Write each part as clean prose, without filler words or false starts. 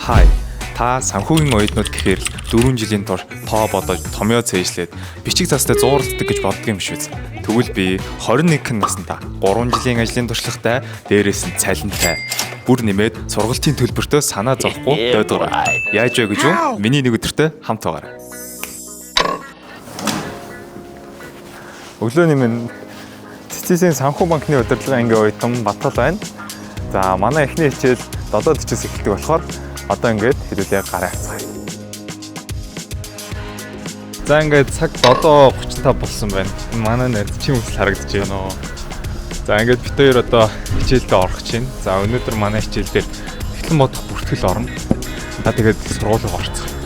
Хай. Та санхүүгийн оюутнууд гэхээр 4 жилийн турш тоо бодож томьёо цээжлээд бичиг цастай зууралддаг гэж боддог юм шүү. Тэгвэл би 21 настай 3 жилийн ажлын туршлагатай дээрээс нь цалинтай бүр нэмээд сургалтын төлбөртөө санаа зовхгүй дойдгоор. Яаж вэ гэж юу? Миний нэг өдөртөө хамт байгаарай. Өглөөний минь Цэцэсийн санхүү банкны удирдлагын ангийн оюутан Батал байна. За манай эхний хичээл 7:40-с эхэлдэг болохоор одоо ингээд хэдүүлээ гараа хацгаая. За ингээд цаг 7:35 болсон байна. Манай найз чим үсэл харагдаж байна оо. За ингээд бид хоёр одоо хичээлдээ орох чинь. За өнөөдөр манай хичээл дээр эхлэн бодох бүртгэл орно. За тэгээд сургуулийг орцгоё.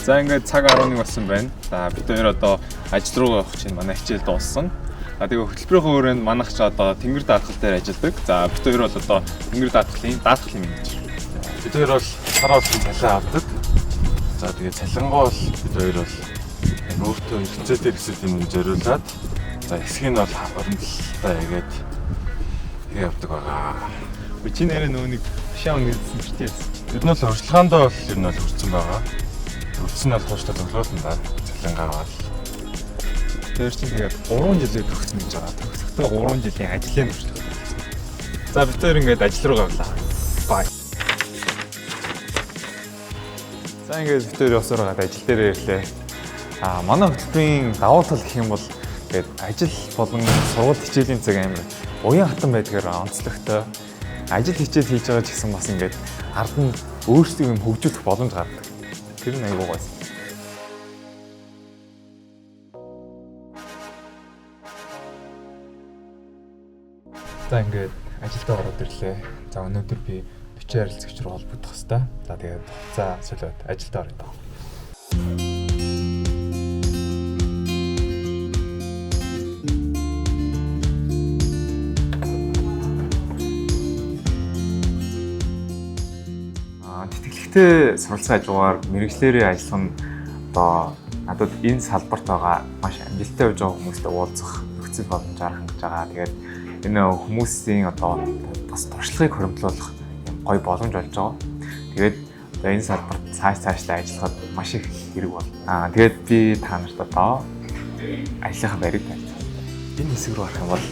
За ингээд цаг 11 болсон байна. За бид хоёр одоо ажил руу явах чинь манай хичээл дууссан. Тэгээ хөтөлбөрийн хүрээнд манайх ч одоо тэнгэр даатгал дээр ажилладаг. За бид хоёр бол одоо тэнгэр даатгалын менежер. Бид хоёр бол сар болсон цалин авдаг. За тэгээ цалингоо бол бид хоёр бол өөртөө хичээл дээр хэсэг юм зориулаад за хэсгийг нь бол оромжлолтой ягээд явдаг байгаа. Чи нэрээ нөгөө нэг шаан нэгдсэн ч тийм. Бид нь бол урьдчилгаандаа бол ер нь бол хүрсэн байгаа. Үтсэн бол тууштай зөвлөсөн да. Цалин гаргаад. Тэр чинь тэгээд 3 жилээр төгссөн гэж байгаа. Төгсөхдөө 3 жилийн ажлын туршлага. За бид хоёр ингээд ажил руу гавлаа. Бай. За ингээд бид хоёр явсаар байгаа ажил дээр ирлээ. Манай хөтөлбөрийн давуу тал гэх юм бол ингээд ажил болон сургууль хичээлийн цаг амар уян хатан байдгаар онцлогтой. Ажил хичээл хийж байгаа ч гэсэн бас ингээд ард нь өөрсдөө юм хөгжүүлэх боломж гардаг. Тэр нь аягүй гоё. За ингээд ажилдаа ороод ирлээ. За өнөөдөр би бичиг харилцагч руу холбогдох хэвээр. За тэгээд хугацаа солиод ажилдаа орё даа. Тэтгэлэгтэй суралцсан хажуугаар мэрэгчлэрийн ажиллах нь одоо надад энэ салбарт байгаа маш амжилттай явж байгаа хүмүүстэй уулзах нөхцөл боломжоор хангаж байгаа. Тэгээд энэ хүмүүсийн одоо бас туршлагыг хөрөмтлүүлэх юм гоё боломж болж байгаа. Тэгээд энэ салбарт цаашлаа ажиллахад маш их хэрэг бол. Тэгээд би та нарт одоо ажлынхаа байрыг танилцуулъя. Энэ хэсэг рүү харах юм бол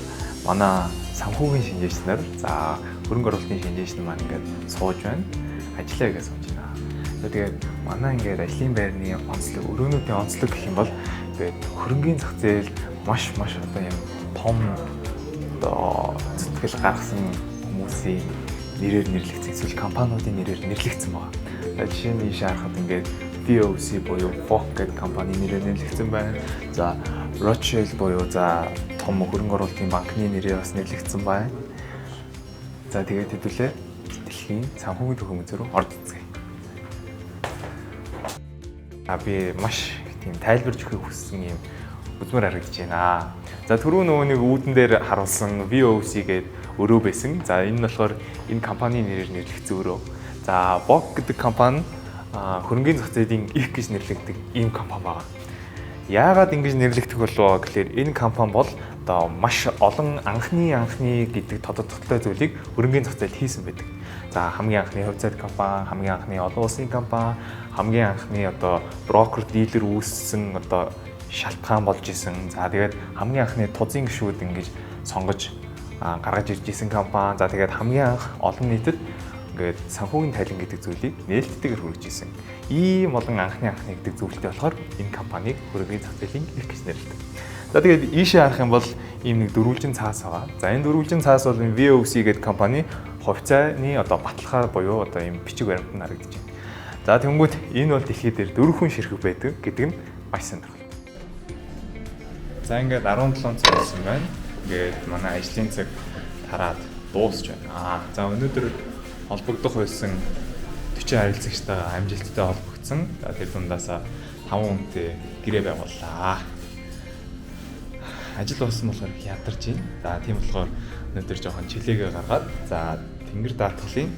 манай санхүүгийн шинжээч нар за хөрөнгө оруулалтын шинжээч нар маань ингээд сууж байна. Ажиллаа гэж сууж байна. Тэгээд манай ингээд ажлын байрны онцлог, өрөөнүүдийн онцлог гэх юм бол ингээд хөрөнгийн зах зээл маш одоо юм том одоо зүтгэл гаргасан хүмүүсийн нэрээр нэрлэгдсэн, эсвэл компаниудын нэрээр нэрлэгдсэн байна. Жишээ нь ийш харахад ингээд VOC буюу Fox гэдэг компани нэрээр нэрлэгдсэн байна. За Rothschild буюу за том хөрөнгө оруулалтын банкны нэрээр бас нэрлэгдсэн байна. За тэгээд хэдүүлээ дэлхийн санхүүгийн төхөөрөмж рүү орж үзье. Би маш тийм тайлбарж өгөхийг хүссэн юм үзмэр харагдаж байна. За түрүү нөгөө нэг үүдэн дээр харуулсан VOC гэдэг өрөө байсан. За энэ нь болохоор энэ компанийн нэрээр нэрлэгдсэн өрөө. За Bock гэдэг компани хөрөнгөний зах зээлийн их гэж нэрлэгддэг ийм компани байна. Яагаад ингэж нэрлэгдэх болов гэхээр энэ компани бол одоо маш олон анхны гэдэг тодорхой зүйлийг хөрөнгөний зах зээлд хийсэн байдаг. За хамгийн анхны хувь зээл компани, хамгийн анхны олон улсын компани, хамгийн анхны одоо брокер дилер үүссэн одоо шалтгаан болж исэн. За тэгээд хамгийн анхны тузын гишүүд ингэж сонгож гаргаж ирж исэн компани. За тэгээд хамгийн анх олон нийтэд ингээд санхүүгийн тайлан гэдэг зүйлийг нээлттэйгээр хүргэж исэн. Ийм олон анхны гэдэг зүйлтэй болохоор энэ компаниг хөрөнгөний зах зээлийн их гэж нэрлэдэг. За тэгээд ийшээ харах юм бол ийм нэг дөрвөлжин цаас байгаа. За энэ дөрвөлжин цаас бол VOC гэдэг компани хувьцааны одоо баталгаа буюу одоо ийм бичиг баримтанд харагдаж байна. За тэнгүүт энэ бол дэлхийд дээр 4 хүн ширхэг байдаг гэдэг нь маш сонирхолтой. За ингээд 17 цаг болсон байна. Ингээд манай ажлын цаг тараад дуусч байна. За өнөөдөр холбогдох байсан 40 харилцагчтайгаа амжилттай холбогдсон. За тэр дундаасаа 5 хүнтэй гэрээ байгууллаа. ажил болсон болохоор их ядарч байна. За тийм болохоор өнөөдөр жоохон чилээгээ гаргаад за тэнгэр даатгалын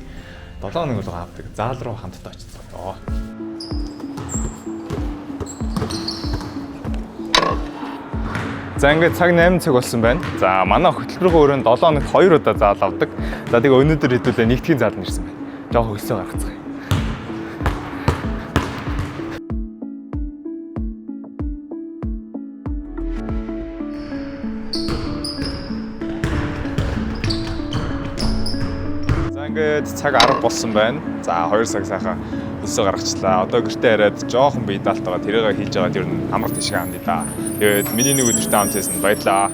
7 хоног болго авдаг заал руу хамтдаа очсон доо. За ингээд цаг 8 цаг болсон байна. За манай хөтөлбөрийн өрөөнд 7 хоногт 2 удаа заал авдаг. За тэгээ өнөөдөр хэдүүлээ нэгтгэн заал нэрсэн байна. Жохоо хөлсөө гаргацгаая. За ингээд цаг 10 болсон байна. За 2 цаг сайхан хөлсөө гаргачлаа. Одоо гэртээ хараад жоохон бие даалт байгаа. Тэрийг хийж байгаа ер нь амар тийшээ хандъя да. Тэгээд миний нэг өдөртөө хамт байсан баярлаа.